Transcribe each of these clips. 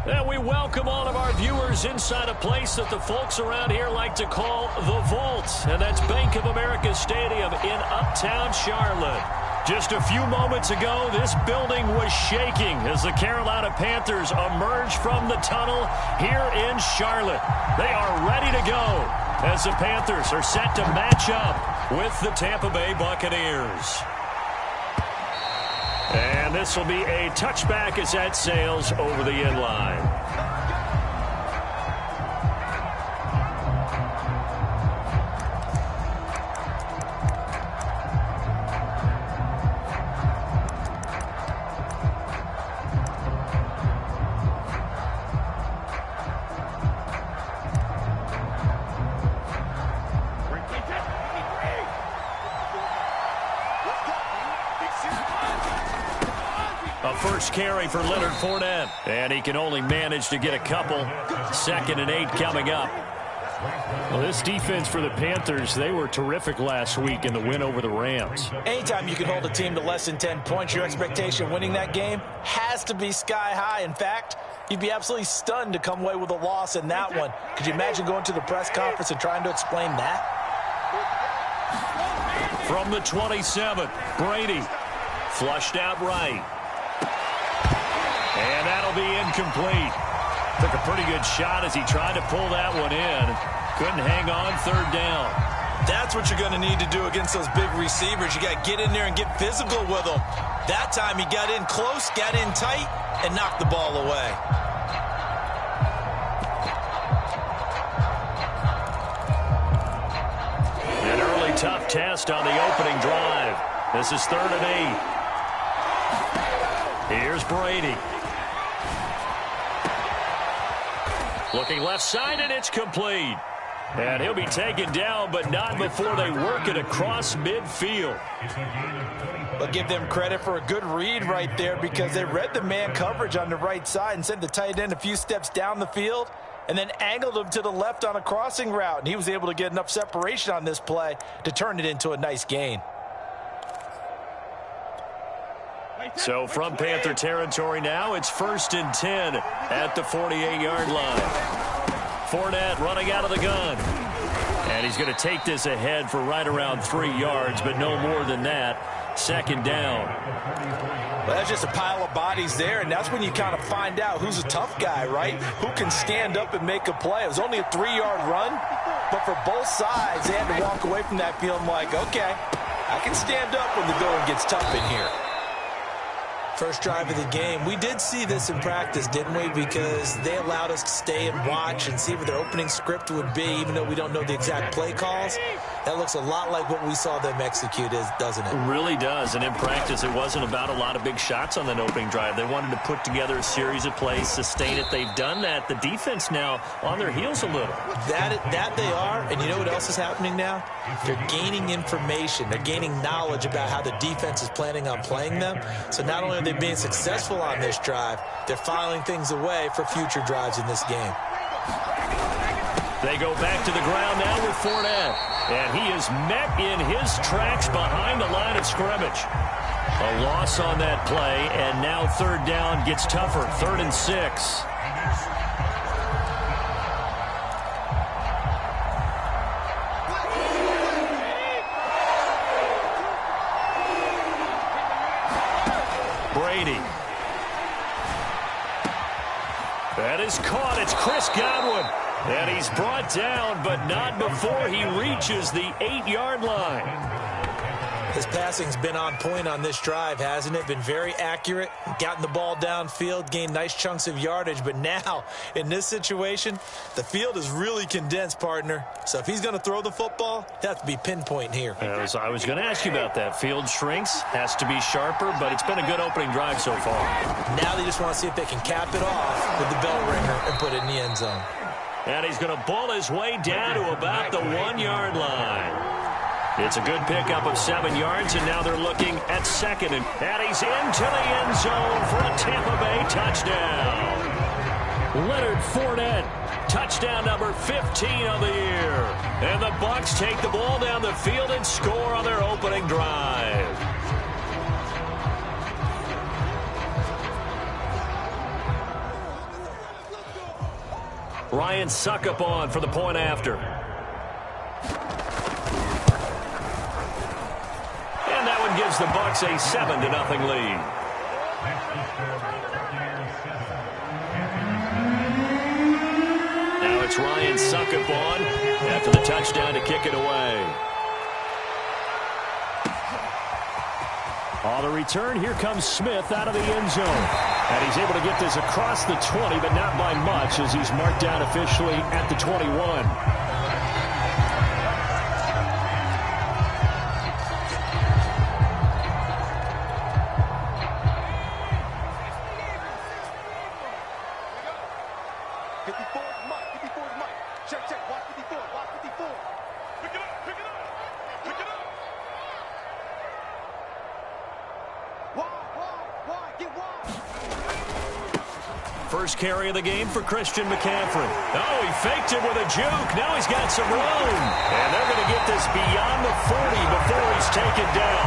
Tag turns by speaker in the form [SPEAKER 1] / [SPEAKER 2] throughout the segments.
[SPEAKER 1] And we welcome all of our viewers inside a place that the folks around here like to call the Vault. And that's Bank of America Stadium in Uptown Charlotte. Just a few moments ago, this building was shaking as the Carolina Panthers emerged from the tunnel here in Charlotte. They are ready to go as the Panthers are set to match up with the Tampa Bay Buccaneers. And this will be a touchback as that sails over the end line. First carry for Leonard Fournette. And he can only manage to get a couple. 2nd and 8 coming up.
[SPEAKER 2] Well, this defense for the Panthers, they were terrific last week in the win over the Rams.
[SPEAKER 3] Anytime you can hold a team to less than 10 points, your expectation winning that game has to be sky high. In fact, you'd be absolutely stunned to come away with a loss in that one. Could you imagine going to the press conference and trying to explain that?
[SPEAKER 1] From the 27, Brady. Flushed out right. And that'll be incomplete. Took a pretty good shot as he tried to pull that one in. Couldn't hang on 3rd down.
[SPEAKER 3] That's what you're going to need to do against those big receivers. You got to get in there and get physical with them. That time he got in close, got in tight, and knocked the ball away.
[SPEAKER 1] An early tough test on the opening drive. This is 3rd and 8. Here's Brady. Looking left side, and it's complete. And he'll be taken down, but not before they work it across midfield.
[SPEAKER 3] But give them credit for a good read right there because they read the man coverage on the right side and sent the tight end a few steps down the field and then angled him to the left on a crossing route. And he was able to get enough separation on this play to turn it into a nice gain.
[SPEAKER 1] So from Panther territory now, it's 1st and 10 at the 48-yard line. Fournette running out of the gun. And he's going to take this ahead for right around 3 yards, but no more than that. 2nd down.
[SPEAKER 3] Well, that's just a pile of bodies there, and that's when you kind of find out who's a tough guy, right? Who can stand up and make a play. It was only a 3-yard run, but for both sides, they had to walk away from that feeling like, okay, I can stand up when the going gets tough in here. First drive of the game. We did see this in practice, didn't we? Because they allowed us to stay and watch and see what their opening script would be, even though we don't know the exact play calls. That looks a lot like what we saw them execute, doesn't it?
[SPEAKER 1] It really does. And in practice, it wasn't about a lot of big shots on that opening drive. They wanted to put together a series of plays, sustain it. They've done that. The defense now on their heels a little.
[SPEAKER 3] That they are. And you know what else is happening now? They're gaining information. They're gaining knowledge about how the defense is planning on playing them. So not only are they being successful on this drive, they're filing things away for future drives in this game.
[SPEAKER 1] They go back to the ground now with Fournette. And he is met in his tracks behind the line of scrimmage. A loss on that play, and now 3rd down gets tougher. 3rd and 6. Brady. That is caught. It's Chris Godwin. And he's brought down, but not before he reaches the 8-yard line.
[SPEAKER 3] His passing's been on point on this drive, hasn't it? Been very accurate, gotten the ball downfield, gained nice chunks of yardage. But now, in this situation, the field is really condensed, partner. So if he's going to throw the football, it has to be pinpoint here.
[SPEAKER 1] I was going to ask you about that. Field shrinks, has to be sharper, but it's been a good opening drive so far.
[SPEAKER 3] Now they just want to see if they can cap it off with the bell ringer and put it in the end zone.
[SPEAKER 1] And he's going to bull his way down to about the 1-yard line. It's a good pickup of 7 yards, and now they're looking at 2nd. And he's into the end zone for a Tampa Bay touchdown. Leonard Fournette, touchdown number 15 of the year. And the Bucs take the ball down the field and score on their opening drive. Ryan Suckup on for the point after. And that one gives the Bucs a 7-0 lead. Now it's Ryan Suckup on after the touchdown to kick it away.
[SPEAKER 2] On the return, here comes Smith out of the end zone. And he's able to get this across the 20, but not by much as he's marked down officially at the 21.
[SPEAKER 1] First carry of the game for Christian McCaffrey. Oh, he faked it with a juke. Now he's got some room. And they're going to get this beyond the 40 before he's taken down.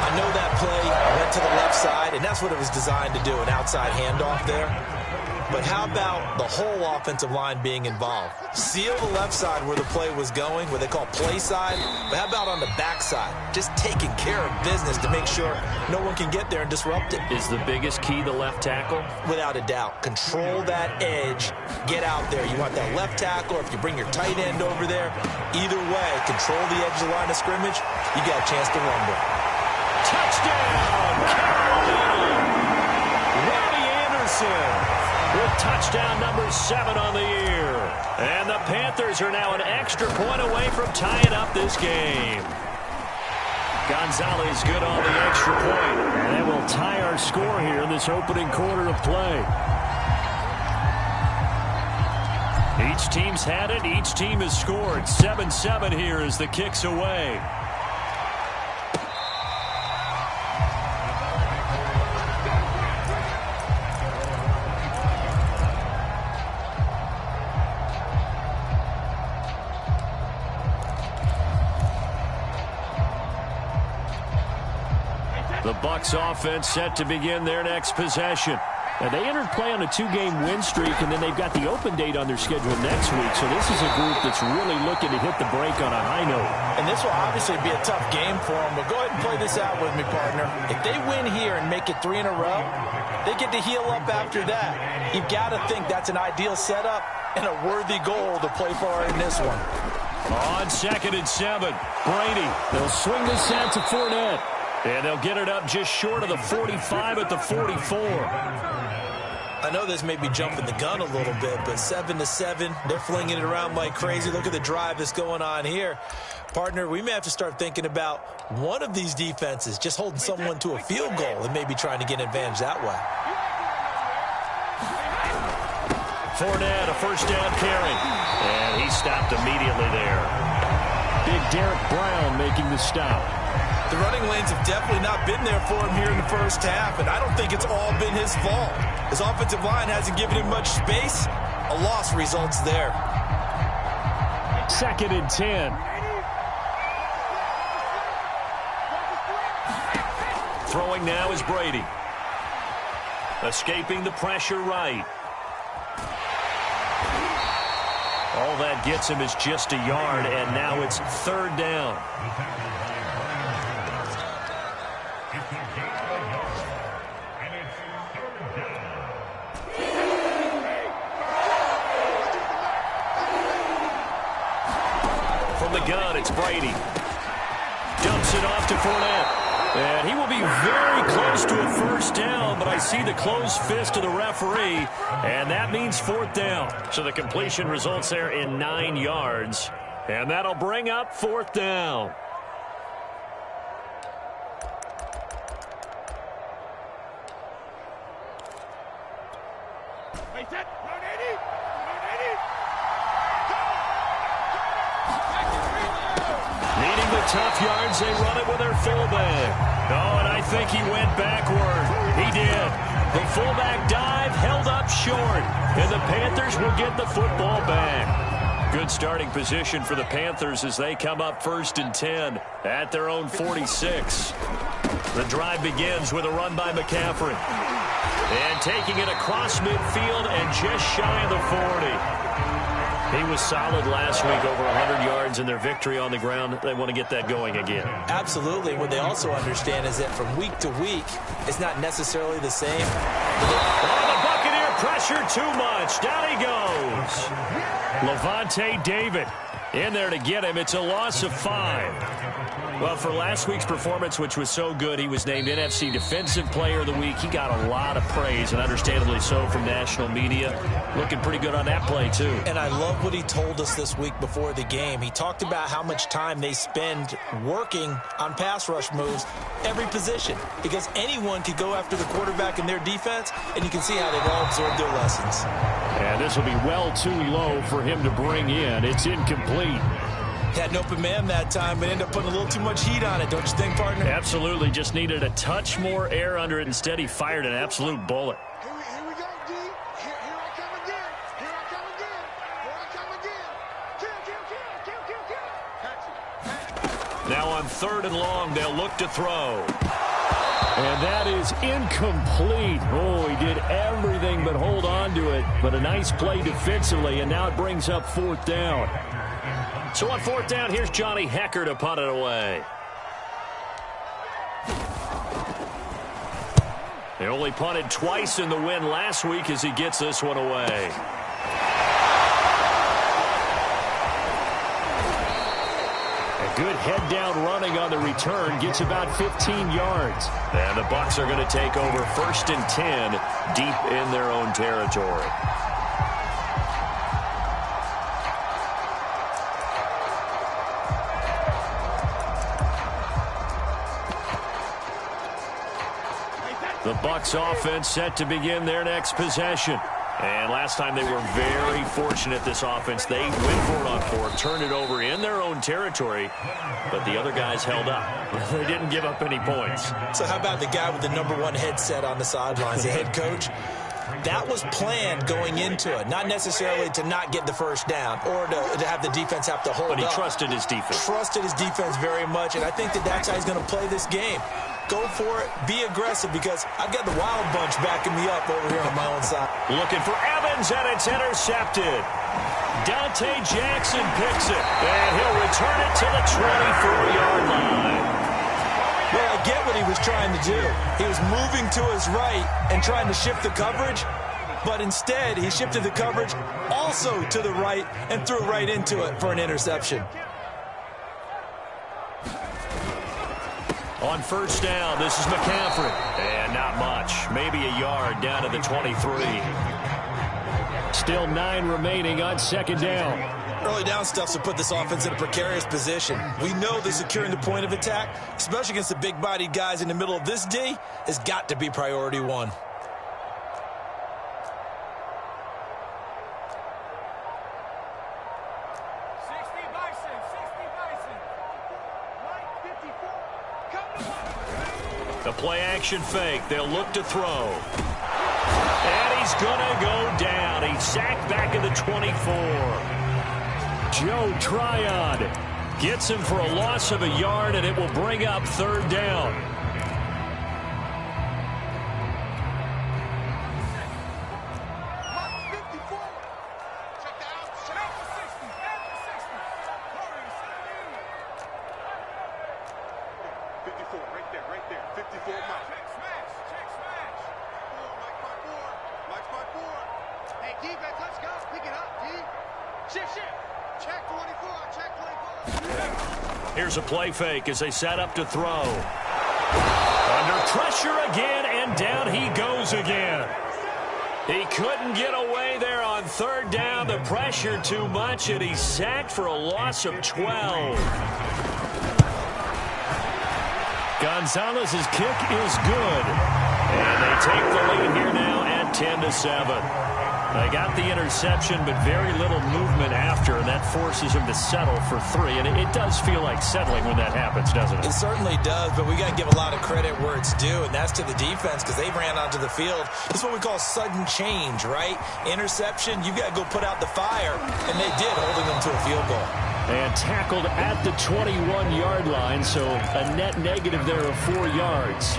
[SPEAKER 3] I know that play went to the left side, and that's what it was designed to do, an outside handoff there. But how about the whole offensive line being involved? Seal the left side where the play was going, what they call play side. But how about on the back side? Just taking care of business to make sure no one can get there and disrupt it.
[SPEAKER 1] Is the biggest key the left tackle?
[SPEAKER 3] Without a doubt. Control that edge. Get out there. You want that left tackle, or if you bring your tight end over there, either way, control the edge of the line of scrimmage, you got a chance to rumble.
[SPEAKER 1] Touchdown, Carolina! Robbie Anderson with touchdown number 7 on the year. And the Panthers are now an extra point away from tying up this game. Gonzalez good on the extra point.
[SPEAKER 2] And that will tie our score here in this opening quarter of play.
[SPEAKER 1] Each team's had it. Each team has scored. 7-7 here as the kick's away. The Bucs offense set to begin their next possession.
[SPEAKER 2] And they entered play on a 2-game win streak, and then they've got the open date on their schedule next week. So this is a group that's really looking to hit the break on a high note.
[SPEAKER 3] And this will obviously be a tough game for them, but go ahead and play this out with me, partner. If they win here and make it 3 in a row, they get to heal up after that. You've got to think that's an ideal setup and a worthy goal to play for in this one.
[SPEAKER 1] On 2nd and 7, Brady.
[SPEAKER 2] They'll swing this out to Fournette.
[SPEAKER 1] And they'll get it up just short of the 45 at the 44.
[SPEAKER 3] I know this may be jumping the gun a little bit, but 7-7, they're flinging it around like crazy. Look at the drive that's going on here. Partner, we may have to start thinking about one of these defenses just holding someone to a field goal and maybe trying to get an advantage that way.
[SPEAKER 1] Fournette, a first down carry. And he stopped immediately there.
[SPEAKER 2] Big Derek Brown making the stop.
[SPEAKER 3] The running lanes have definitely not been there for him here in the first half, and I don't think it's all been his fault. His offensive line hasn't given him much space. A loss results there.
[SPEAKER 2] 2nd and 10.
[SPEAKER 1] Throwing now is Brady. Escaping the pressure right. All that gets him is just a yard, and now it's 3rd down. From the gun, it's Brady. Dumps it off to Fournette. And he will be very close to a first down, but I see the closed fist of the referee, and that means 4th down. So the completion results there in 9 yards, and that'll bring up 4th down. Needing the tough yards, they run it with their fullback. Oh, and I think he went backward. He did. The fullback dive held up short, and the Panthers will get the football back. Good starting position for the Panthers as they come up 1st and 10 at their own 46. The drive begins with a run by McCaffrey. And taking it across midfield and just shy of the 40. He was solid last week, over 100 yards in their victory on the ground. They want to get that going again.
[SPEAKER 3] Absolutely. What they also understand is that from week to week, it's not necessarily the same.
[SPEAKER 1] Oh, the Buccaneer pressure too much. Down he goes. Levante David in there to get him. It's a loss of 5. Well, for last week's performance, which was so good, he was named NFC Defensive Player of the Week. He got a lot of praise, and understandably so, from national media. Looking pretty good on that play, too.
[SPEAKER 3] And I love what he told us this week before the game. He talked about how much time they spend working on pass rush moves, every position, because anyone could go after the quarterback in their defense, and you can see how they've all absorbed their lessons.
[SPEAKER 2] And this will be well too low for him to bring in. It's incomplete.
[SPEAKER 3] Had an open man that time, but ended up putting a little too much heat on it, don't you think, partner?
[SPEAKER 1] Absolutely. Just needed a touch more air under it. Instead, he fired an absolute bullet.
[SPEAKER 4] Here we go, D. Here I come again. Here I come again. Here I come again. Kill.
[SPEAKER 1] Now on 3rd and long, they'll look to throw.
[SPEAKER 2] And that is incomplete. Oh, he did everything but hold on to it. But a nice play defensively, and now it brings up 4th down.
[SPEAKER 1] So on 4th down, here's Johnny Hecker to punt it away. They only punted twice in the win last week as he gets this one away.
[SPEAKER 2] A good head-down running on the return gets about 15 yards.
[SPEAKER 1] And the Bucs are going to take over 1st and 10 deep in their own territory. The Bucs offense set to begin their next possession. And last time they were very fortunate, this offense. They went for it on 4th, turned it over in their own territory, but the other guys held up. They didn't give up any points.
[SPEAKER 3] So how about the guy with the #1 headset on the sidelines, the head coach? That was planned going into it, not necessarily to not get the first down or to have the defense have to hold up.
[SPEAKER 1] But he trusted his defense.
[SPEAKER 3] Trusted his defense very much, and I think that that's how he's going to play this game. Go for it, be aggressive, because I've got the Wild Bunch backing me up over here on my own side.
[SPEAKER 1] Looking for Evans, and it's intercepted. Dante Jackson picks it, and he'll return it to the 24-yard line.
[SPEAKER 3] Well, I get what he was trying to do. He was moving to his right and trying to shift the coverage, but instead he shifted the coverage also to the right and threw right into it for an interception.
[SPEAKER 1] On 1st down, this is McCaffrey. And not much. Maybe a yard down to the 23.
[SPEAKER 2] Still 9 remaining on 2nd down.
[SPEAKER 3] Early down stuff to put this offense in a precarious position. We know that securing the point of attack, especially against the big-bodied guys in the middle of this D, has got to be priority 1.
[SPEAKER 1] The play-action fake. They'll look to throw. And he's going to go down. He's sacked back at the 24.
[SPEAKER 2] Joe Tryon
[SPEAKER 1] gets him for a loss of a yard, and it will bring up 3rd down. Here's a play fake as they set up to throw. Under pressure again, and down he goes again. He couldn't get away there on 3rd down. The pressure too much, and he's sacked for a loss of 12.
[SPEAKER 2] Gonzalez's kick is good.
[SPEAKER 1] And they take the lead here now at 10-7. They got the interception, but very little movement after, and that forces him to settle for 3. And it does feel like settling when that happens, doesn't it?
[SPEAKER 3] It certainly does, but we got to give a lot of credit where it's due, and that's to the defense, because they ran onto the field. This is what we call sudden change, right? Interception, you've got to go put out the fire, and they did, holding them to a field goal.
[SPEAKER 2] And tackled at the 21-yard line, so a net negative there of 4 yards.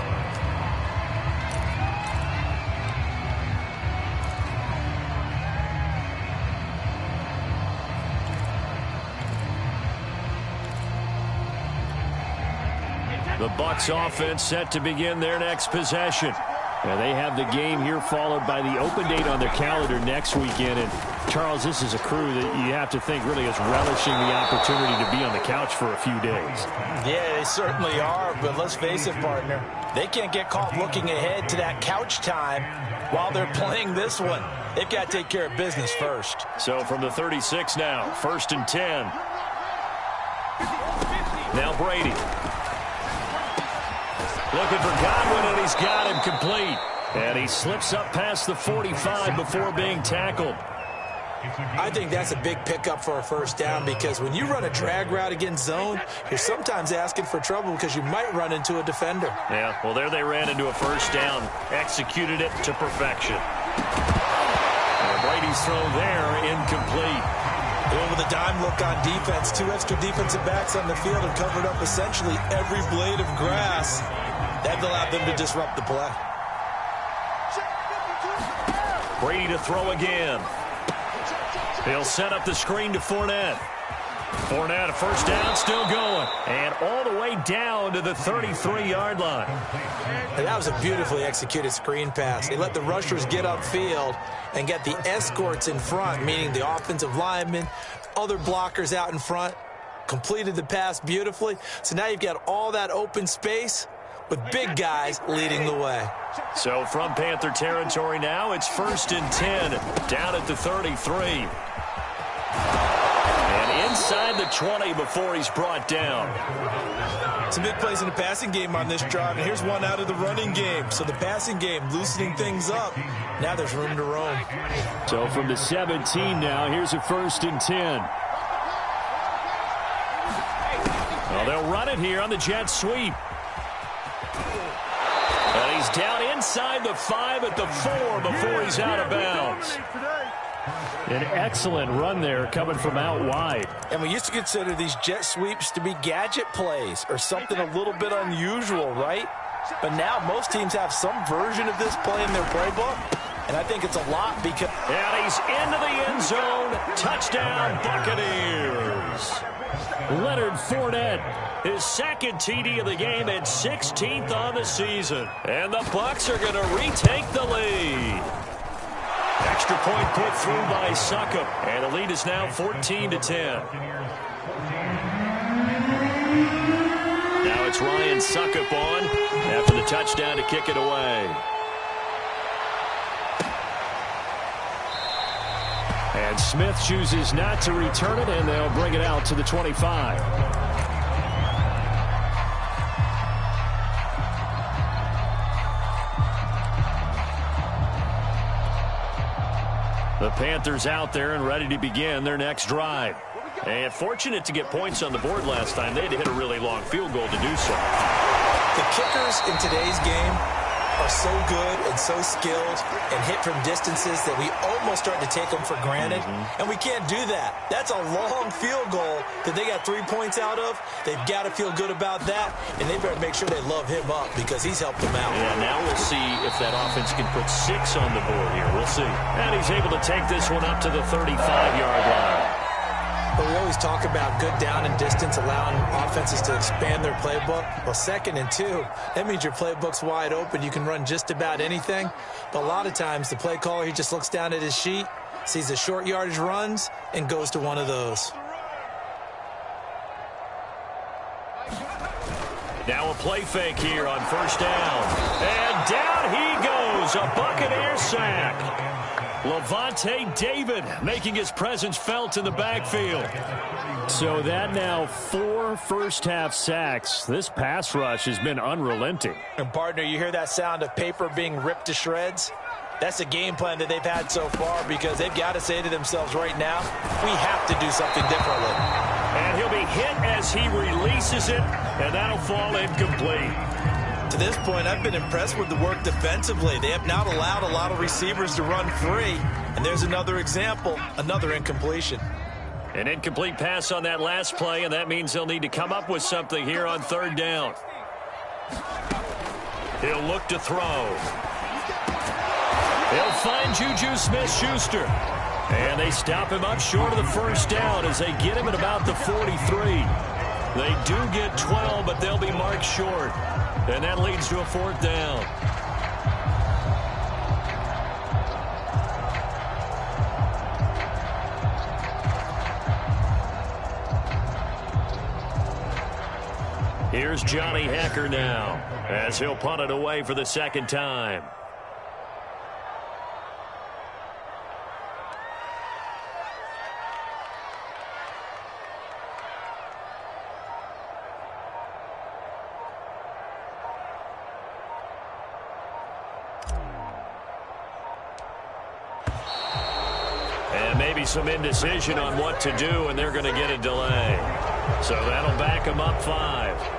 [SPEAKER 1] The Bucs offense set to begin their next possession.
[SPEAKER 2] Yeah, they have the game here followed by the open date on their calendar next weekend. And, Charles, this is a crew that you have to think really is relishing the opportunity to be on the couch for a few days.
[SPEAKER 3] Yeah, they certainly are, but let's face it, partner. They can't get caught looking ahead to that couch time while they're playing this one. They've got to take care of business first.
[SPEAKER 1] So from the 36 now, 1st and 10. Now Brady. Looking for Godwin, and he's got him complete. And he slips up past the 45 before being tackled.
[SPEAKER 3] I think that's a big pickup for a first down because when you run a drag route against zone, you're sometimes asking for trouble because you might run into a defender.
[SPEAKER 1] Yeah, well, there they ran into a first down. Executed it to perfection. And Brady's throw there, incomplete.
[SPEAKER 3] With a dime look on defense, 2 extra defensive backs on the field and covered up essentially every blade of grass. That allowed them to disrupt the play.
[SPEAKER 1] Brady to throw again. He'll set up the screen to Fournette. Fournette, a first down, still going. And all the way down to the 33-yard line.
[SPEAKER 3] And that was a beautifully executed screen pass. They let the rushers get upfield and get the escorts in front, meaning the offensive linemen, other blockers out in front, completed the pass beautifully. So now you've got all that open space with big guys leading the way.
[SPEAKER 1] So from Panther territory now, it's 1st and 10, down at the 33. And inside the 20 before he's brought down.
[SPEAKER 3] Some big plays in the passing game on this drive, and here's one out of the running game. So the passing game loosening things up. Now there's room to roam.
[SPEAKER 2] So from the 17 now, here's a 1st and 10.
[SPEAKER 1] Well, they'll run it here on the jet sweep. And he's down inside the 5 at the 4 before he's out of bounds.
[SPEAKER 2] An excellent run there coming from out wide.
[SPEAKER 3] And we used to consider these jet sweeps to be gadget plays or something a little bit unusual, right? But now most teams have some version of this play in their playbook. And I think it's a lot because...
[SPEAKER 1] And he's into the end zone. Touchdown, Buccaneers.
[SPEAKER 2] Leonard Fournette.
[SPEAKER 1] His second TD of the game and 16th on the season. And the Bucs are going to retake the lead. Extra point put through by Succop. And the lead is now 14-10. Now it's Ryan Succop on after the touchdown to kick it away.
[SPEAKER 2] And Smith chooses not to return it, and they'll bring it out to the 25.
[SPEAKER 1] The Panthers out there and ready to begin their next drive. And fortunate to get points on the board last time. They had to hit a really long field goal to do so.
[SPEAKER 3] The kickers in today's game are so good and so skilled and hit from distances that we almost start to take them for granted. And we can't do that. That's a long field goal that they got 3 points out of. They've got to feel good about that, and they better make sure they love him up because he's helped them out.
[SPEAKER 1] Yeah, now we'll see if that offense can put 6 on the board here. We'll see. And he's able to take this one up to the 35-yard line.
[SPEAKER 3] But we always talk about good down and distance, allowing offenses to expand their playbook. Well, 2nd and 2, that means your playbook's wide open. You can run just about anything. But a lot of times, the play caller, he just looks down at his sheet, sees the short yardage runs, and goes to one of those.
[SPEAKER 1] Now a play fake here on 1st down. And down he goes, a Buccaneer sack. Levante David making his presence felt in the backfield.
[SPEAKER 2] So that now 4 first-half sacks. This pass rush has been unrelenting.
[SPEAKER 3] And, partner, you hear that sound of paper being ripped to shreds? That's the game plan that they've had so far because they've got to say to themselves right now, we have to do something differently.
[SPEAKER 1] And he'll be hit as he releases it, and that'll fall incomplete.
[SPEAKER 3] To this point, I've been impressed with the work defensively. They have not allowed a lot of receivers to run free. And there's another example, another incompletion.
[SPEAKER 1] An incomplete pass on that last play, and that means they'll need to come up with something here on 3rd down. He'll look to throw. He'll find Juju Smith-Schuster. And they stop him up short of the 1st down as they get him at about the 43. They do get 12, but they'll be marked short. And that leads to a 4th down. Here's Johnny Hecker now, as he'll punt it away for the 2nd time. And maybe some indecision on what to do, and they're going to get a delay. So that'll back them up 5.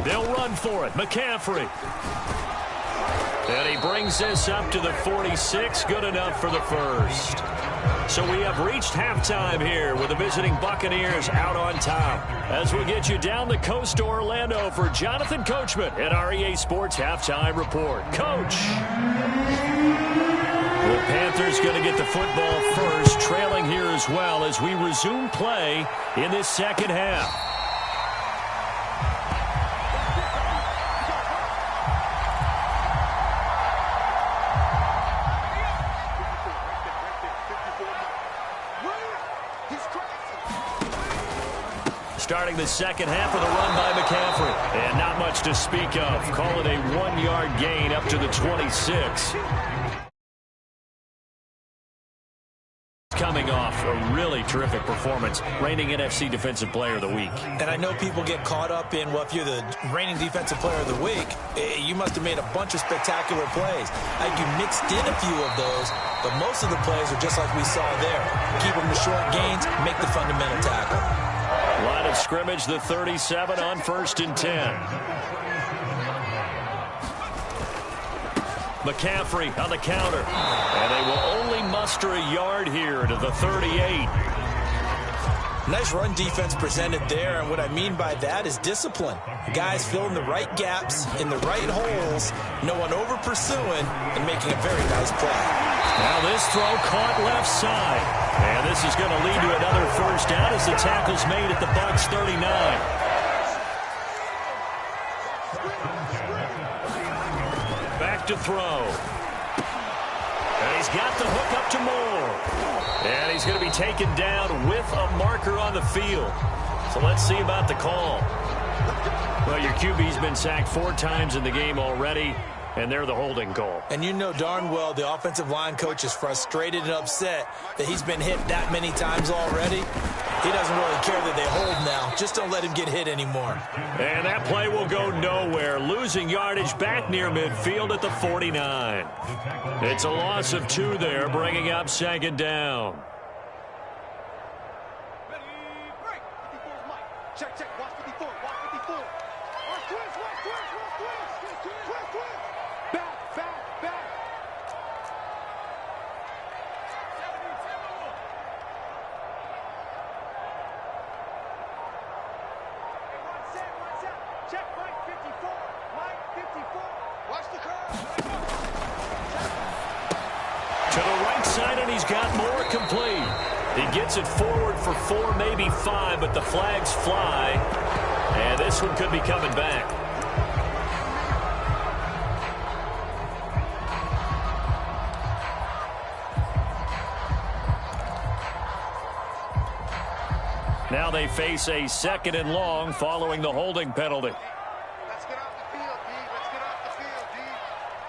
[SPEAKER 1] They'll run for it. McCaffrey. And he brings this up to the 46. Good enough for the 1st. So we have reached halftime here with the visiting Buccaneers out on top. As we get you down the coast to Orlando for Jonathan Coachman at our EA Sports Halftime Report. Coach. The Panthers going to get the football first, trailing here as well as we resume play in this 2nd half. Starting the 2nd half with a run by McCaffrey. And not much to speak of. Call it a 1-yard gain up to the 26. Coming off a really terrific performance, reigning NFC Defensive Player of the Week.
[SPEAKER 3] And I know people get caught up in, well, if you're the reigning Defensive Player of the Week, you must have made a bunch of spectacular plays. You mixed in a few of those, but most of the plays are just like we saw there. Keep them to short gains, make the fundamental tackle.
[SPEAKER 1] Line of scrimmage, the 37 on 1st and 10. McCaffrey on the counter. And they will only muster a yard here to the 38.
[SPEAKER 3] Nice run defense presented there, and what I mean by that is discipline. Guys filling the right gaps in the right holes, no one over-pursuing, and making a very nice play.
[SPEAKER 1] Now this throw caught left side. And this is going to lead to another 1st down as the tackle's made at the Bucs 39. Back to throw. And he's got the hook up to Moore. And he's going to be taken down with a marker on the field. So let's see about the call. Well, your QB's been sacked 4 times in the game already, and they're the holding call.
[SPEAKER 3] And you know darn well the offensive line coach is frustrated and upset that he's been hit that many times already. He doesn't really care that they hold now. Just don't let him get hit anymore.
[SPEAKER 1] And that play will go nowhere. Losing yardage back near midfield at the 49. It's a loss of 2 there, bringing up 2nd down.
[SPEAKER 4] Ready, break. 54's Mike. Check, check. Watch 54. Watch 54. Watch twist, watch twist, watch twist. Twist, twist. Back, back, back. Check Mike 54. Mike 54. Watch the curve.
[SPEAKER 1] To the right side, and he's got Moore complete. He gets it forward for 4, maybe 5, but the flags fly. And this one could be coming back. Now they face a 2nd and long following the holding penalty.
[SPEAKER 4] Let's get off the field, D. Let's get off the field, D.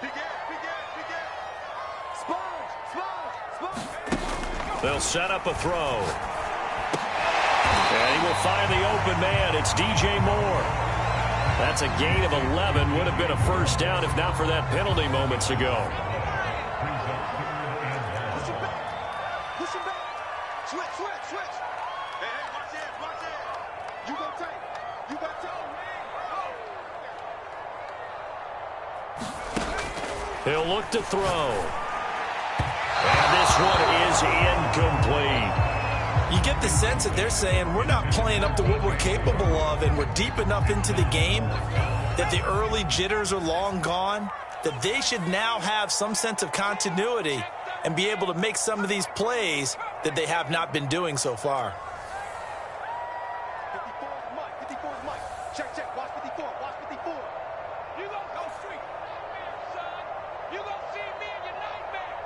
[SPEAKER 4] Begin. Sponge.
[SPEAKER 1] They'll set up a throw. And he will find the open man. It's DJ Moore. That's a gain of 11. Would have been a 1st down if not for that penalty moments ago.
[SPEAKER 4] Push him back. Switch. Hey, watch it. You go tight.
[SPEAKER 1] He'll look to throw. And this one is incomplete.
[SPEAKER 3] You get the sense that they're saying we're not playing up to what we're capable of, and we're deep enough into the game that the early jitters are long gone, that they should now have some sense of continuity and be able to make some of these plays that they have not been doing so far.
[SPEAKER 4] 54 is Mike. Check, check. Watch 54. Watch 54. You gonna go street. Son. You gonna see me in your nightmares.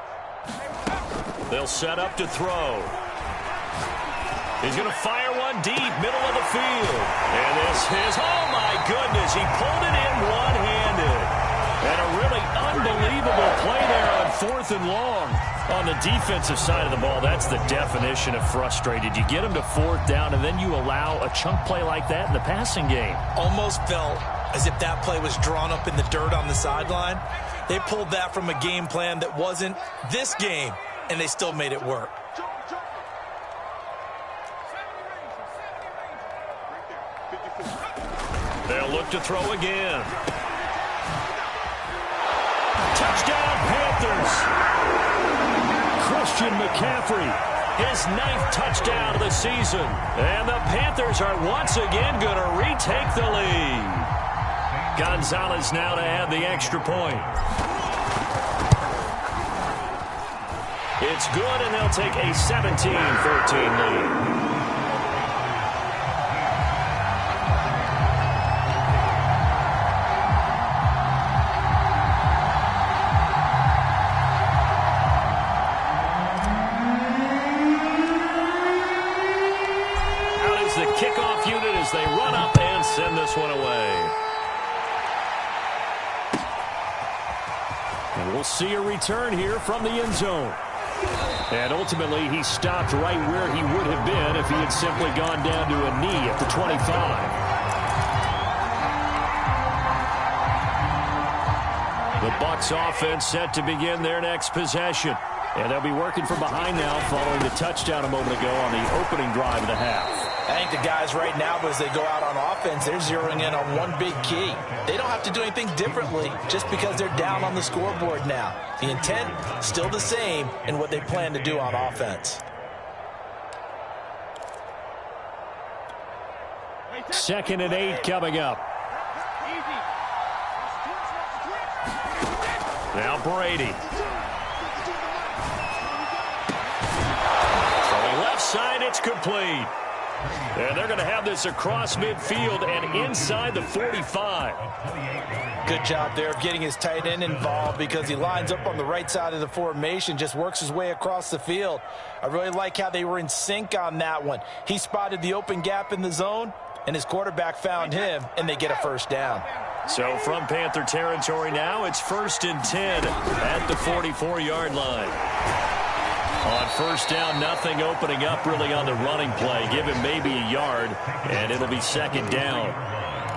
[SPEAKER 1] They'll set up to throw. He's going to fire one deep, middle of the field. And this is, oh my goodness, he pulled it in one-handed. And a really unbelievable play there on 4th and long. On the defensive side of the ball, that's the definition of frustrated. You get him to 4th down, and then you allow a chunk play like that in the passing game.
[SPEAKER 3] Almost felt as if that play was drawn up in the dirt on the sideline. They pulled that from a game plan that wasn't this game, and they still made it work.
[SPEAKER 1] They'll look to throw again. Touchdown, Panthers. Christian McCaffrey, his 9th touchdown of the season. And the Panthers are once again going to retake the lead. Gonzalez now to add the extra point. It's good, and they'll take a 17-14 lead. They run up and send this one away. And we'll see a return here from the end zone. And ultimately, he stopped right where he would have been if he had simply gone down to a knee at the 25. The Bucs offense set to begin their next possession. And they'll be working from behind now following the touchdown a moment ago on the opening drive of the half.
[SPEAKER 3] I think the guys right now, as they go out on offense, they're zeroing in on one big key. They don't have to do anything differently just because they're down on the scoreboard now. The intent, still the same in what they plan to do on offense.
[SPEAKER 1] 2nd and 8 coming up. Now Brady. From the left side, it's complete. And they're going to have this across midfield and inside the 45.
[SPEAKER 3] Good job there of getting his tight end involved because he lines up on the right side of the formation, just works his way across the field. I really like how they were in sync on that one. He spotted the open gap in the zone, and his quarterback found him, and they get a first down.
[SPEAKER 1] So from Panther territory now, it's 1st and 10 at the 44-yard line. On 1st down, nothing opening up really on the running play. Give him maybe a yard, and it'll be 2nd down.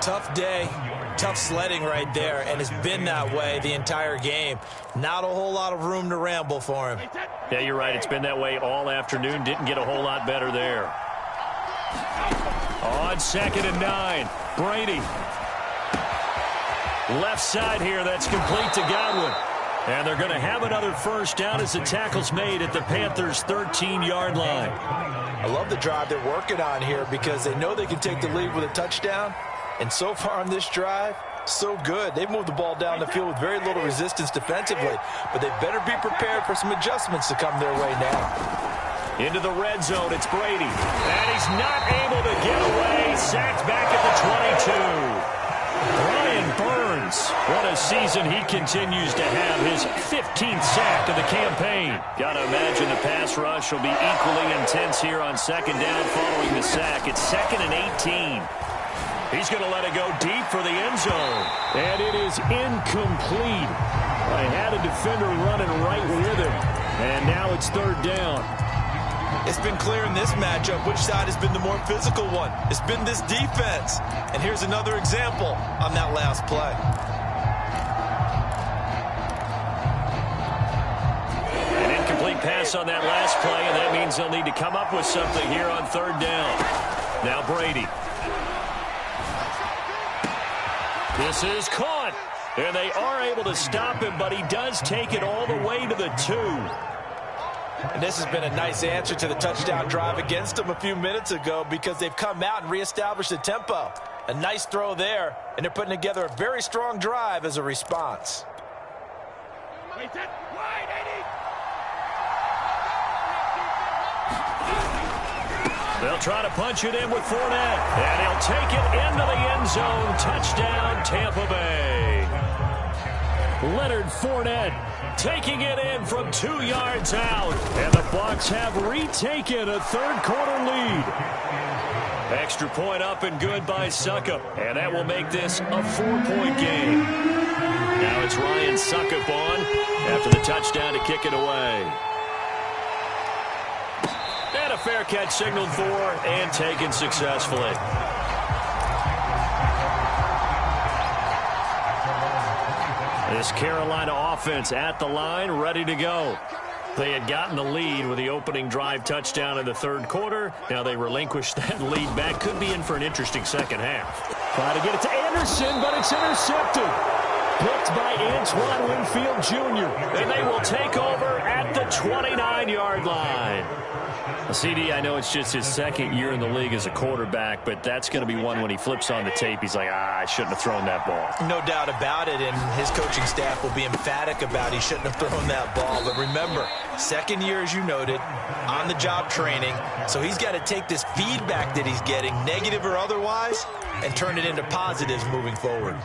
[SPEAKER 3] Tough day, tough sledding right there, and it's been that way the entire game. Not a whole lot of room to ramble for him.
[SPEAKER 1] Yeah, you're right. It's been that way all afternoon. Didn't get a whole lot better there. On 2nd and 9, Brady. Left side here, that's complete to Godwin. And they're going to have another first down as the tackle's made at the Panthers' 13-yard line.
[SPEAKER 3] I love the drive they're working on here because they know they can take the lead with a touchdown. And so far on this drive, so good. They've moved the ball down the field with very little resistance defensively. But they better be prepared for some adjustments to come their way now.
[SPEAKER 1] Into the red zone, it's Brady. And he's not able to get away. Sacked back at the 22. Brian Burns, what a season he continues to have, his 15th sack of the campaign. Got to imagine the pass rush will be equally intense here on 2nd down following the sack. It's 2nd and 18. He's going to let it go deep for the end zone. And it is incomplete. I had a defender running right with him. And now it's 3rd down.
[SPEAKER 3] It's been clear in this matchup which side has been the more physical one. It's been this defense. And here's another example on that last play.
[SPEAKER 1] An incomplete pass on that last play, and that means they'll need to come up with something here on 3rd down. Now Brady. This is caught. And they are able to stop him, but he does take it all the way to the 2.
[SPEAKER 3] And this has been a nice answer to the touchdown drive against them a few minutes ago because they've come out and reestablished the tempo. A nice throw there, and they're putting together a very strong drive as a response.
[SPEAKER 1] They'll try to punch it in with Fournette, and he'll take it into the end zone. Touchdown, Tampa Bay. Leonard Fournette taking it in from 2 yards out, and the Bucs have retaken a third-quarter lead. Extra point up and good by Succop, and that will make this a 4-point game. Now it's Ryan Succop on after the touchdown to kick it away. And a fair catch signaled for and taken successfully. This Carolina offense at the line, ready to go. They had gotten the lead with the opening drive touchdown in the third quarter. Now they relinquished that lead back. Could be in for an interesting second half. Try to get it to Anderson, but it's intercepted. Picked by Antoine Winfield Jr. And they will take over at the 29-yard line. CD, I know it's just his second year in the league as a quarterback, but that's going to be one when he flips on the tape. He's like, I shouldn't have thrown that ball.
[SPEAKER 3] No doubt about it, and his coaching staff will be emphatic about he shouldn't have thrown that ball. But remember, second year, as you noted, on-the-job training, so he's got to take this feedback that he's getting, negative or otherwise, and turn it into positives moving forward.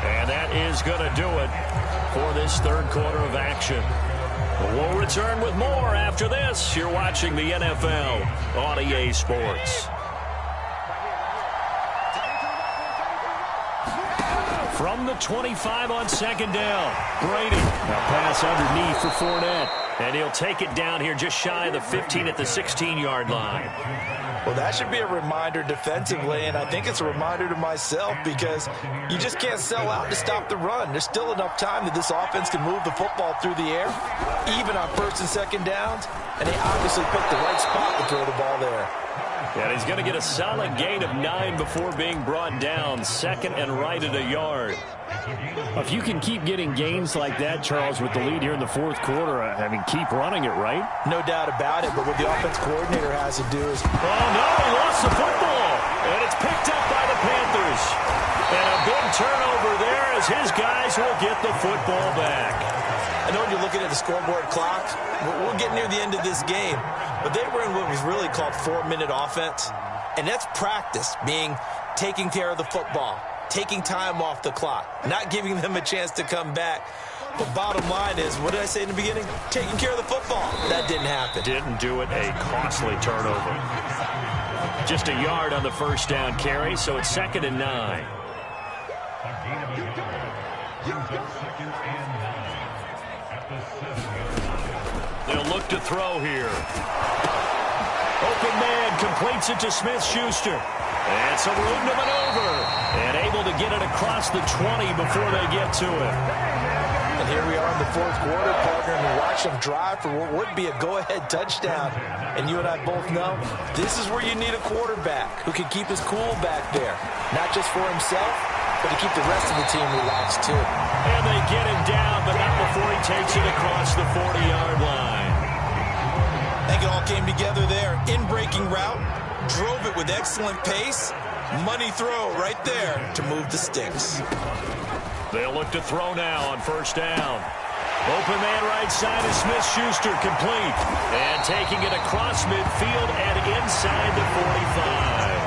[SPEAKER 1] And that is going to do it for this third quarter of action. We'll return with more after this. You're watching the NFL on EA Sports. From the 25 on second down, Brady. A pass underneath for Fournette. And he'll take it down here just shy of the 15 at the 16-yard line.
[SPEAKER 3] Well, that should be a reminder defensively, and I think it's a reminder to myself because you just can't sell out to stop the run. There's still enough time that this offense can move the football through the air, even on first and second downs, and they obviously picked the right spot to throw the ball there.
[SPEAKER 1] And he's going to get a solid gain of 9 before being brought down, second and right at a yard.
[SPEAKER 2] If you can keep getting gains like that, Charles, with the lead here in the fourth quarter, I mean, keep running it, right?
[SPEAKER 3] No doubt about it, but what the offense coordinator has to do is...
[SPEAKER 1] Oh, no, he lost the football, and it's picked up by the Panthers. And a big turnover there as his guys will get the football back.
[SPEAKER 3] I know when you're looking at the scoreboard clock, we're getting near the end of this game, but they were in what was really called 4-minute offense, and that's practice, being taking care of the football, taking time off the clock, not giving them a chance to come back. But bottom line is, what did I say in the beginning? Taking care of the football. That didn't happen.
[SPEAKER 1] Didn't do it, a costly turnover. Just a yard on the first down carry, so it's second and 9. They'll look to throw here. Open man completes it to Smith-Schuster. And some room to maneuver. And able to get it across the 20 before they get to it.
[SPEAKER 3] And here we are in the fourth quarter, partner, and we watch them drive for what would be a go-ahead touchdown. And you and I both know this is where you need a quarterback who can keep his cool back there. Not just for himself, but to keep the rest of the team relaxed too.
[SPEAKER 1] And they get him down, but not before he takes it across the 40-yard line.
[SPEAKER 3] I think it all came together there. In-breaking route, drove it with excellent pace. Money throw right there to move the sticks.
[SPEAKER 1] They'll look to throw now on first down. Open man right side is Smith-Schuster, complete. And taking it across midfield and inside the 45.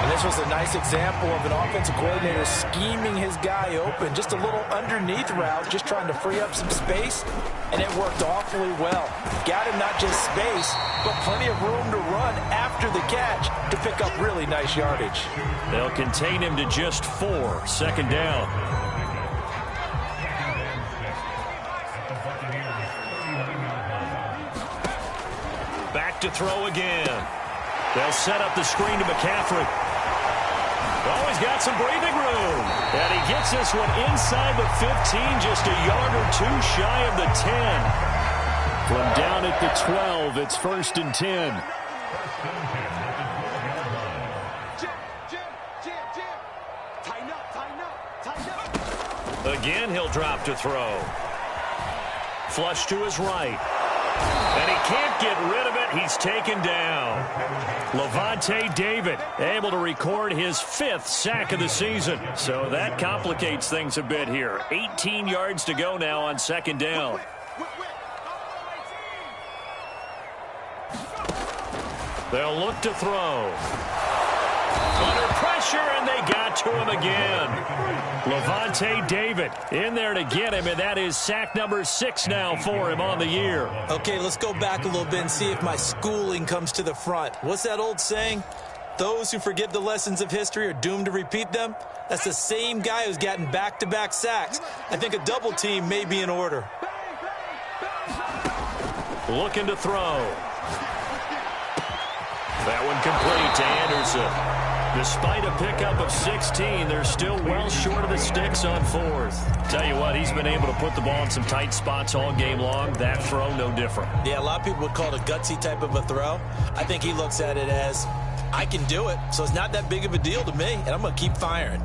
[SPEAKER 3] And this was a nice example of an offensive coordinator scheming his guy open. Just a little underneath route, just trying to free up some space. And it worked awfully well. Got him not just space, but plenty of room to run after the catch to pick up really nice yardage.
[SPEAKER 1] They'll contain him to just 4, second down. Back to throw again. They'll set up the screen to McCaffrey. Always got some breathing room. And he gets this one inside the 15, just a yard or two shy of the 10.
[SPEAKER 2] From down at the 12, it's 1st and 10.
[SPEAKER 1] Again, he'll drop to throw. Flush to his right. And he can't get rid of it. He's taken down. Lavonte David able to record his 5th sack of the season. So that complicates things a bit here. 18 yards to go now on 2nd down. They'll look to throw. Under pressure, and they got to him again. Lavonte David in there to get him, and that is sack number 6 now for him on the year.
[SPEAKER 3] Okay, let's go back a little bit and see if my schooling comes to the front. What's that old saying? Those who forget the lessons of history are doomed to repeat them. That's the same guy who's gotten back-to-back sacks. I think a double team may be in order.
[SPEAKER 1] Looking to throw. That one complete to Anderson. Despite a pickup of 16, they're still well short of the sticks on 4th. Tell you what, he's been able to put the ball in some tight spots all game long. That throw, no different.
[SPEAKER 3] Yeah, a lot of people would call it a gutsy type of a throw. I think he looks at it as, I can do it, so it's not that big of a deal to me, and I'm going to keep firing.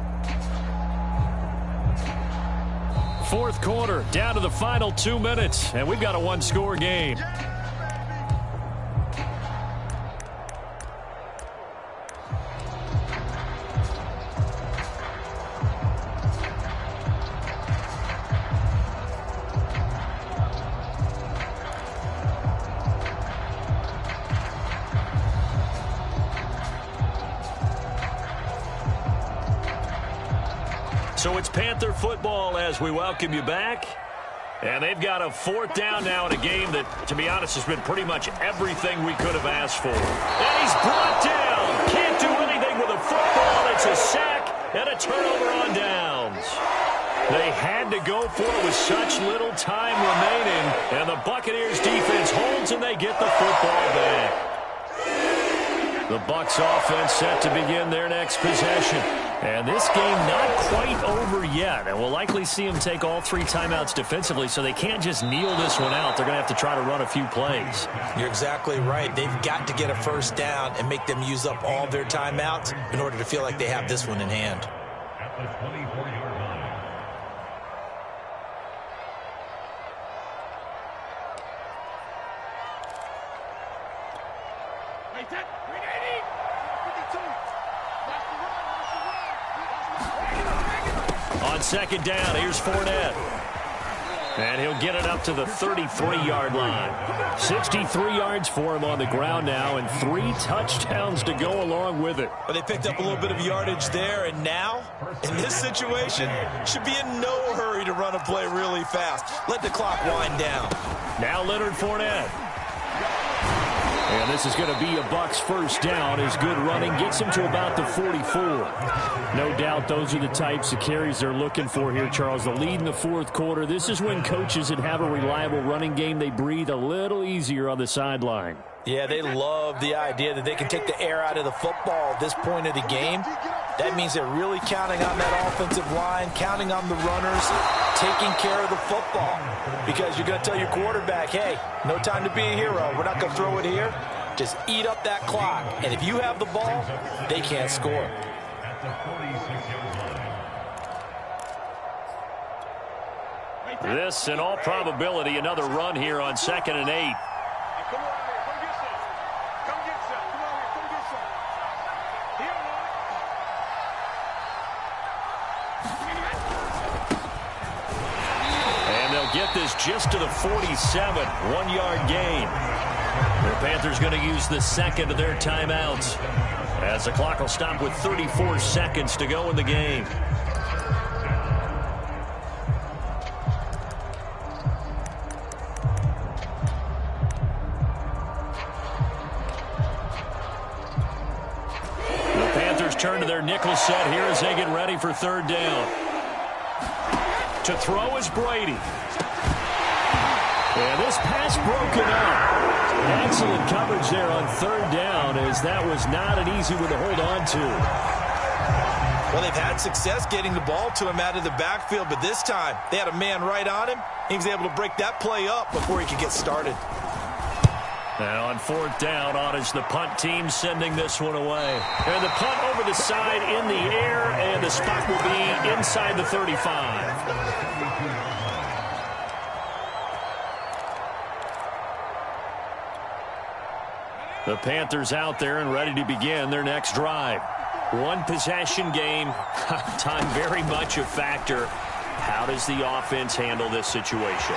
[SPEAKER 1] 4th quarter, down to the final 2 minutes, and we've got a 1-score game. So it's Panther football as we welcome you back. And they've got a 4th down now in a game that, to be honest, has been pretty much everything we could have asked for. And he's brought down. Can't do anything with a football. It's a sack and a turnover on downs. They had to go for it with such little time remaining. And the Buccaneers defense holds and they get the football back. The Bucs offense set to begin their next possession. And this game not quite over yet. And we'll likely see them take all 3 timeouts defensively, so they can't just kneel this one out. They're going to have to try to run a few plays.
[SPEAKER 3] You're exactly right. They've got to get a 1st down and make them use up all their timeouts in order to feel like they have this one in hand.
[SPEAKER 5] At the 24-yard line.
[SPEAKER 1] On 2nd down, here's Fournette. And he'll get it up to the 33-yard line. 63 yards for him on the ground now, and 3 touchdowns to go along with it.
[SPEAKER 3] Well, they picked up a little bit of yardage there, and now, in this situation, should be in no hurry to run a play really fast. Let the clock wind down.
[SPEAKER 1] Now Leonard Fournette. And this is going to be a Bucs 1st down. His good running gets him to about the 44. No doubt those are the types of carries they're looking for here, Charles. The lead in the 4th quarter. This is when coaches that have a reliable running game, they breathe a little easier on the sideline.
[SPEAKER 3] Yeah, they love the idea that they can take the air out of the football at this point of the game. That means they're really counting on that offensive line, counting on the runners, taking care of the football. Because you're going to tell your quarterback, hey, no time to be a hero. We're not going to throw it here. Just eat up that clock. And if you have the ball, they can't score.
[SPEAKER 5] At the 46-yard line.
[SPEAKER 1] This, in all probability, another run here on 2nd and 8. Get this just to the 47, 1-yard gain. The Panthers going to use the 2nd of their timeouts as the clock will stop with 34 seconds to go in the game. The Panthers turn to their nickel set here as they get ready for 3rd down. To throw is Brady. And this pass broken up. Excellent coverage there on 3rd down, as that was not an easy one to hold on to.
[SPEAKER 3] Well, they've had success getting the ball to him out of the backfield, but this time they had a man right on him. He was able to break that play up before he could get started.
[SPEAKER 1] Now on fourth down, on is the punt team sending this one away. And the punt over the side in the air, and the spot will be inside the 35. The Panthers out there and ready to begin their next drive. One possession game, time very much a factor. How does the offense handle this situation?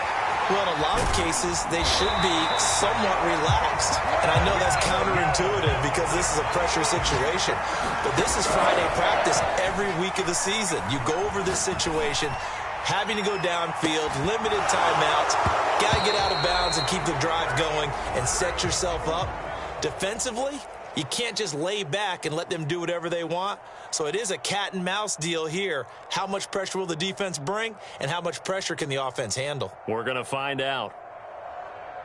[SPEAKER 3] Well, in a lot of cases, they should be somewhat relaxed. And I know that's counterintuitive because this is a pressure situation. But this is Friday practice every week of the season. You go over this situation, having to go downfield, limited timeouts, got to get out of bounds and keep the drive going and set yourself up. Defensively, you can't just lay back and let them do whatever they want. So it is a cat and mouse deal here. How much pressure will the defense bring, and how much pressure can the offense handle?
[SPEAKER 1] We're going to find out.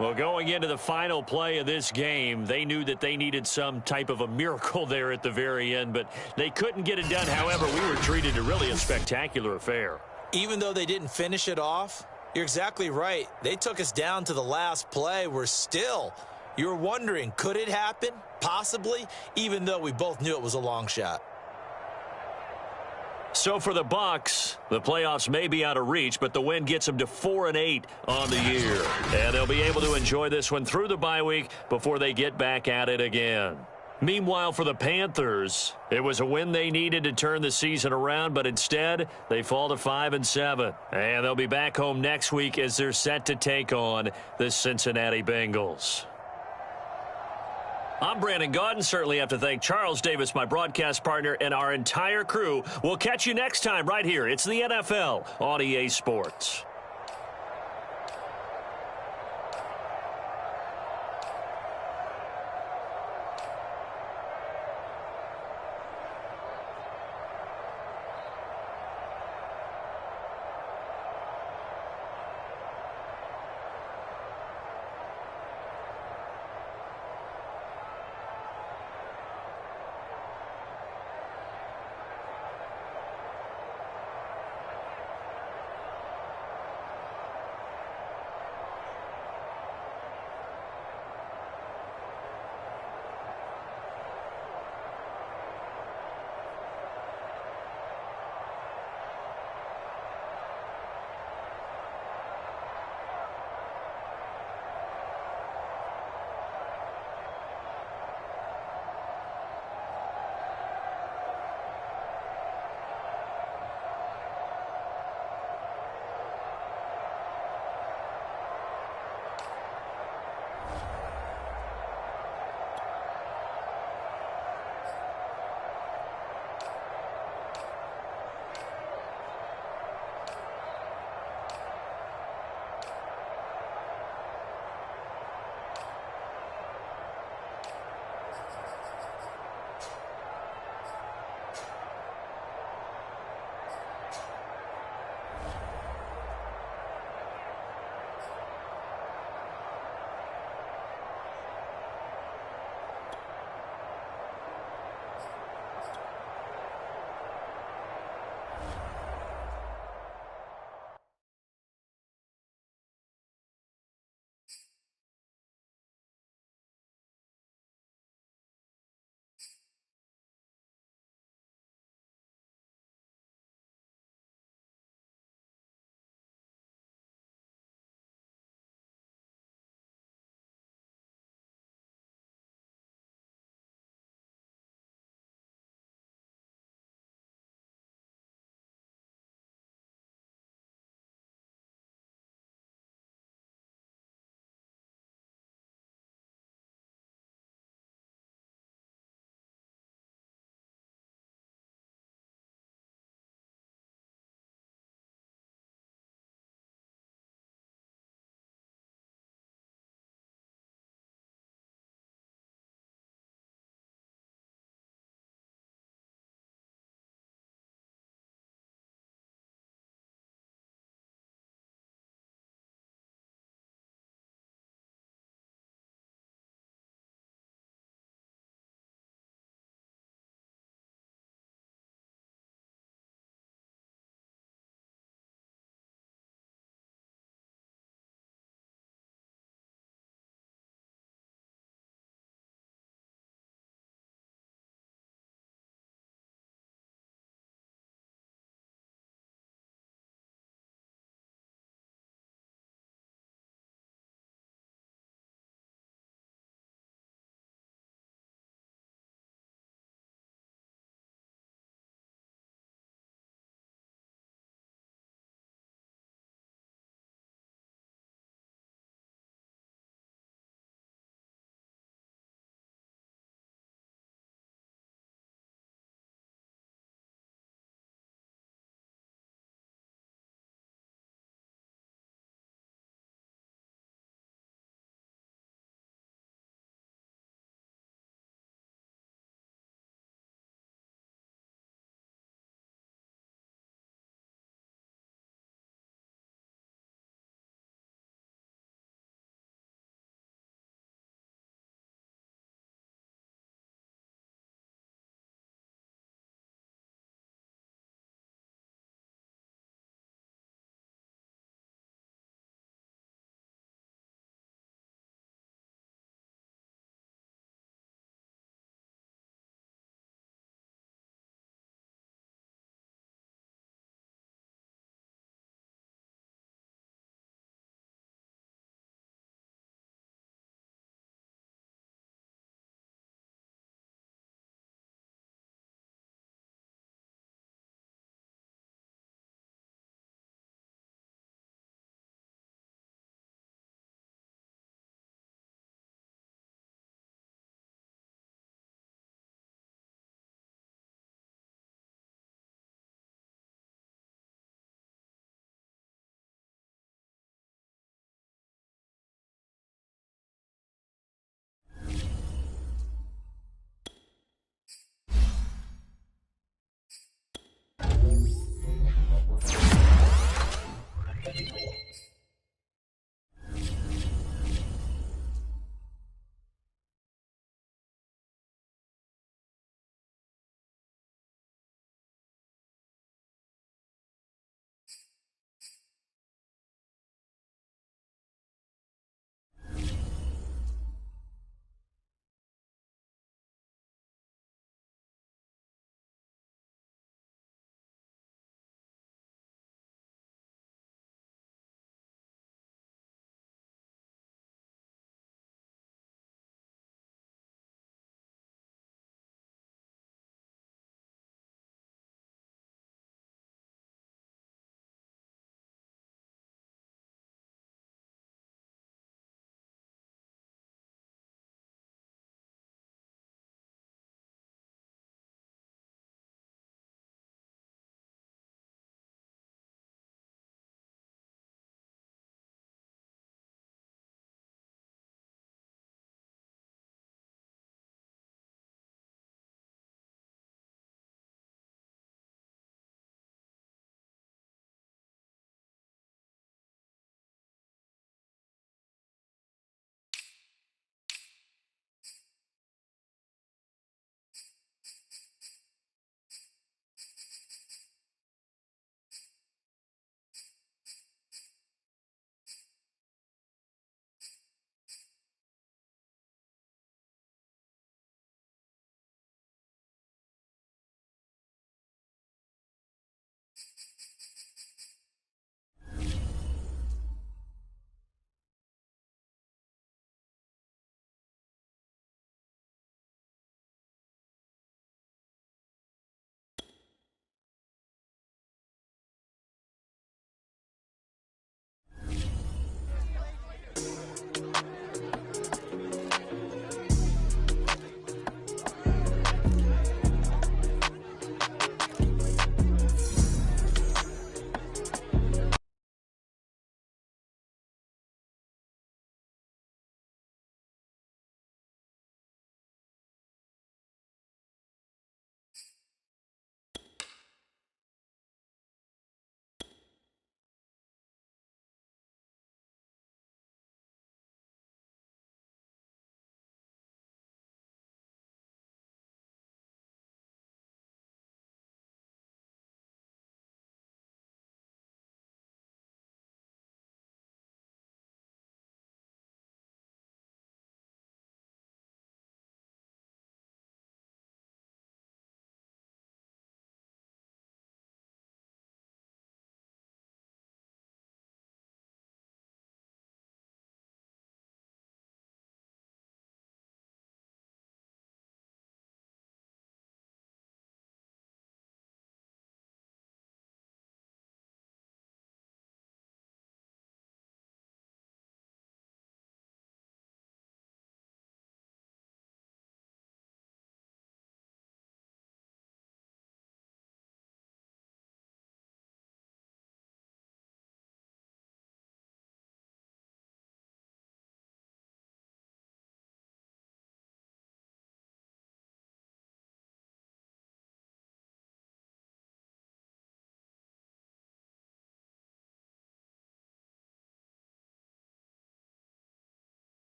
[SPEAKER 1] Well, going into the final play of this game, they knew that they needed some type of a miracle there at the very end, but they couldn't get it done. However, we were treated to really a spectacular affair.
[SPEAKER 3] Even though they didn't finish it off, you're exactly right. They took us down to the last play. You're wondering, could it happen? Possibly, even though we both knew it was a long shot.
[SPEAKER 1] So for the Bucs, the playoffs may be out of reach, but the win gets them to 4-8 on the year. And they'll be able to enjoy this one through the bye week before they get back at it again. Meanwhile, for the Panthers, it was a win they needed to turn the season around, but instead, they fall to 5-7. And they'll be back home next week as they're set to take on the Cincinnati Bengals. I'm Brandon Gaudin. Certainly have to thank Charles Davis, my broadcast partner, and our entire crew. We'll catch you next time right here. It's the NFL on EA Sports.